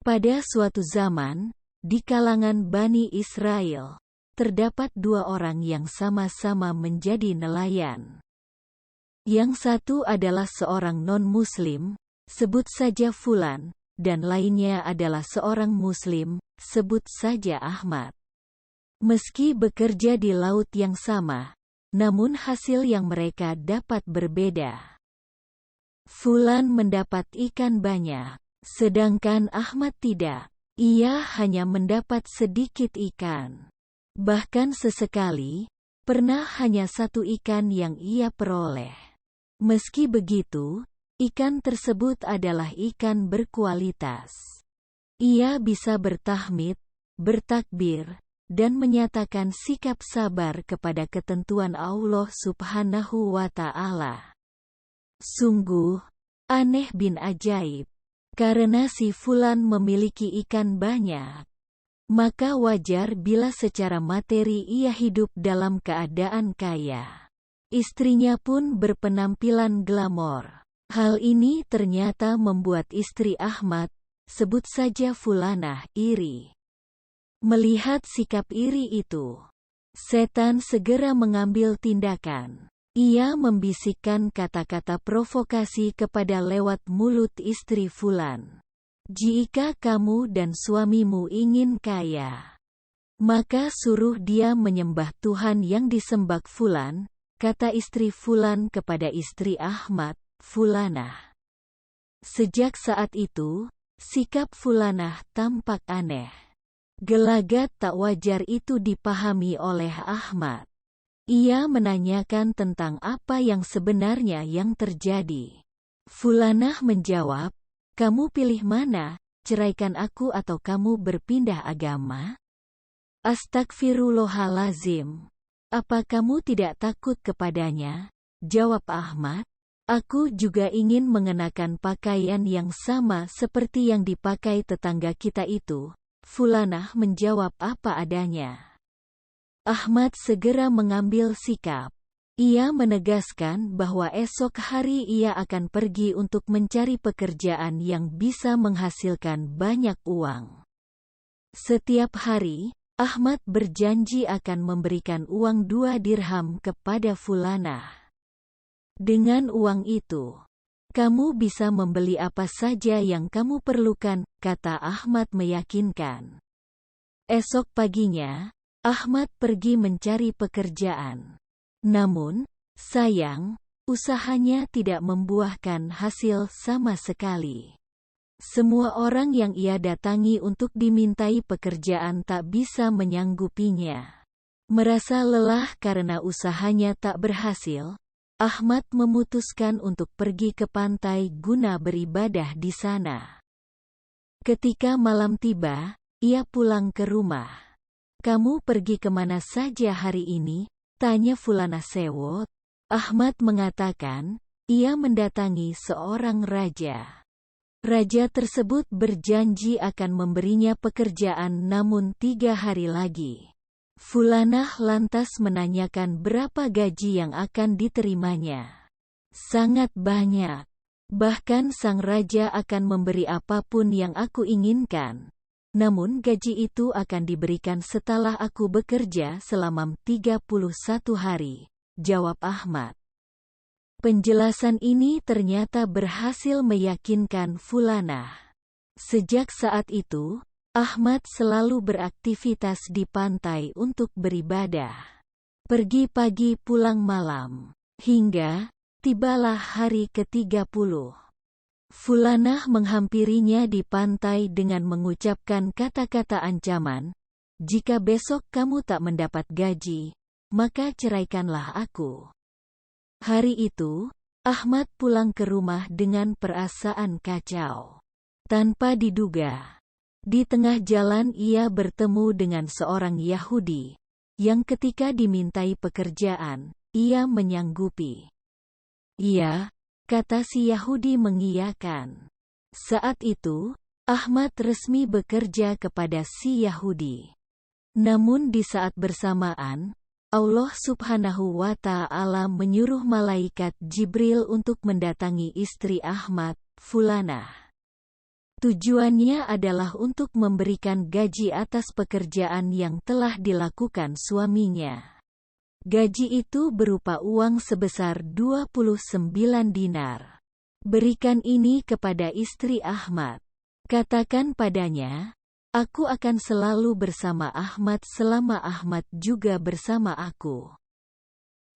Pada suatu zaman, di kalangan Bani Israel, terdapat dua orang yang sama-sama menjadi nelayan. Yang satu adalah seorang non-muslim, sebut saja Fulan, dan lainnya adalah seorang muslim, sebut saja Ahmad. Meski bekerja di laut yang sama, namun hasil yang mereka dapat berbeda. Fulan mendapat ikan banyak, sedangkan Ahmad tidak. Ia hanya mendapat sedikit ikan. Bahkan sesekali, pernah hanya satu ikan yang ia peroleh. Meski begitu, ikan tersebut adalah ikan berkualitas. Ia bisa bertahmid, bertakbir, dan menyatakan sikap sabar kepada ketentuan Allah Subhanahu wa Ta'ala. Sungguh aneh bin ajaib. Karena si Fulan memiliki ikan banyak, maka wajar bila secara materi ia hidup dalam keadaan kaya. Istrinya pun berpenampilan glamor. Hal ini ternyata membuat istri Ahmad, sebut saja Fulanah, iri. Melihat sikap iri itu, setan segera mengambil tindakan. Ia membisikkan kata-kata provokasi kepada lewat mulut istri Fulan. Jika kamu dan suamimu ingin kaya, maka suruh dia menyembah Tuhan yang disembah Fulan, kata istri Fulan kepada istri Ahmad, Fulanah. Sejak saat itu, sikap Fulanah tampak aneh. Gelagat tak wajar itu dipahami oleh Ahmad. Ia menanyakan tentang apa yang sebenarnya yang terjadi. Fulanah menjawab, "Kamu pilih mana, ceraikan aku atau kamu berpindah agama?" "Astagfirullahalazim. Apa kamu tidak takut kepadanya?" jawab Ahmad. "Aku juga ingin mengenakan pakaian yang sama seperti yang dipakai tetangga kita itu." Fulanah menjawab apa adanya. Ahmad segera mengambil sikap. Ia menegaskan bahwa esok hari ia akan pergi untuk mencari pekerjaan yang bisa menghasilkan banyak uang. Setiap hari, Ahmad berjanji akan memberikan uang 2 dirham kepada Fulanah. "Dengan uang itu, kamu bisa membeli apa saja yang kamu perlukan," kata Ahmad meyakinkan. Esok paginya, Ahmad pergi mencari pekerjaan. Namun, sayang, usahanya tidak membuahkan hasil sama sekali. Semua orang yang ia datangi untuk dimintai pekerjaan tak bisa menyanggupinya. Merasa lelah karena usahanya tak berhasil, Ahmad memutuskan untuk pergi ke pantai guna beribadah di sana. Ketika malam tiba, ia pulang ke rumah. "Kamu pergi kemana saja hari ini?" tanya Fulanah sewot. Ahmad mengatakan, ia mendatangi seorang raja. Raja tersebut berjanji akan memberinya pekerjaan namun 3 hari lagi. Fulanah lantas menanyakan berapa gaji yang akan diterimanya. "Sangat banyak. Bahkan sang raja akan memberi apapun yang aku inginkan. Namun gaji itu akan diberikan setelah aku bekerja selama 31 hari, jawab Ahmad. Penjelasan ini ternyata berhasil meyakinkan Fulanah. Sejak saat itu, Ahmad selalu beraktivitas di pantai untuk beribadah. Pergi pagi pulang malam, hingga tibalah hari ke-30. Fulanah menghampirinya di pantai dengan mengucapkan kata-kata ancaman, "Jika besok kamu tak mendapat gaji, maka ceraikanlah aku." Hari itu, Ahmad pulang ke rumah dengan perasaan kacau. Tanpa diduga, di tengah jalan ia bertemu dengan seorang Yahudi, yang ketika dimintai pekerjaan, ia menyanggupi. "Iya," kata si Yahudi mengiyakan. Saat itu, Ahmad resmi bekerja kepada si Yahudi. Namun di saat bersamaan, Allah Subhanahu wa Ta'ala menyuruh malaikat Jibril untuk mendatangi istri Ahmad, Fulanah. Tujuannya adalah untuk memberikan gaji atas pekerjaan yang telah dilakukan suaminya. Gaji itu berupa uang sebesar 29 dinar. Berikan ini kepada istri Ahmad. Katakan padanya, aku akan selalu bersama Ahmad selama Ahmad juga bersama aku.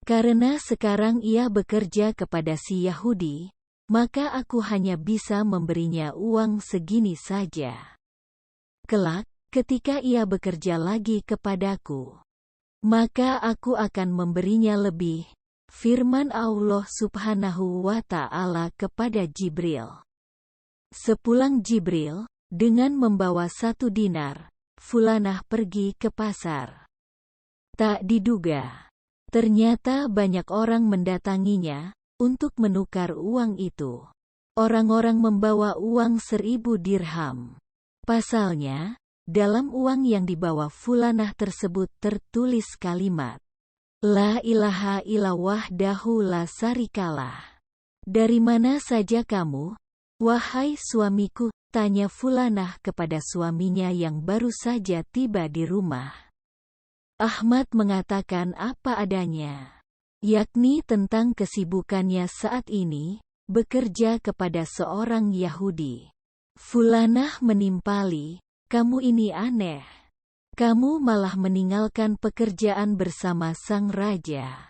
Karena sekarang ia bekerja kepada si Yahudi, maka aku hanya bisa memberinya uang segini saja. Kelak, ketika ia bekerja lagi kepadaku, maka aku akan memberinya lebih. Firman Allah Subhanahu wa Ta'ala kepada Jibril. Sepulang Jibril, dengan membawa 1 dinar, Fulanah pergi ke pasar. Tak diduga, ternyata banyak orang mendatanginya untuk menukar uang itu. Orang-orang membawa uang 1000 dirham. Pasalnya, dalam uang yang dibawa Fulanah tersebut tertulis kalimat, La ilaha illallah wahdahu la syarikalah. Dari mana saja kamu, wahai suamiku? Tanya Fulanah kepada suaminya yang baru saja tiba di rumah. Ahmad mengatakan apa adanya, yakni tentang kesibukannya saat ini, bekerja kepada seorang Yahudi. Fulanah menimpali, kamu ini aneh. Kamu malah meninggalkan pekerjaan bersama sang raja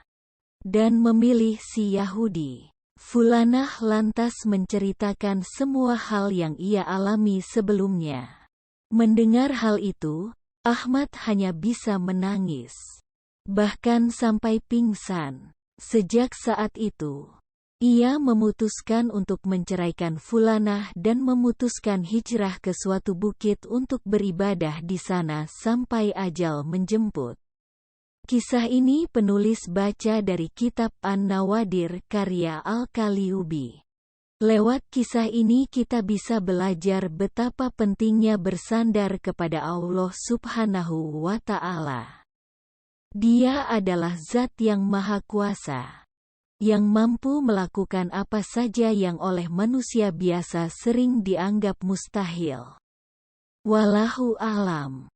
dan memilih si Yahudi. Fulanah lantas menceritakan semua hal yang ia alami sebelumnya. Mendengar hal itu, Ahmad hanya bisa menangis, bahkan sampai pingsan. Sejak saat itu, ia memutuskan untuk menceraikan Fulanah dan memutuskan hijrah ke suatu bukit untuk beribadah di sana sampai ajal menjemput. Kisah ini penulis baca dari kitab An-Nawadir karya Al-Kaliubi. Lewat kisah ini kita bisa belajar betapa pentingnya bersandar kepada Allah Subhanahu wa Ta'ala. Dia adalah Zat yang Maha Kuasa, yang mampu melakukan apa saja yang oleh manusia biasa sering dianggap mustahil. Wallahu a'lam.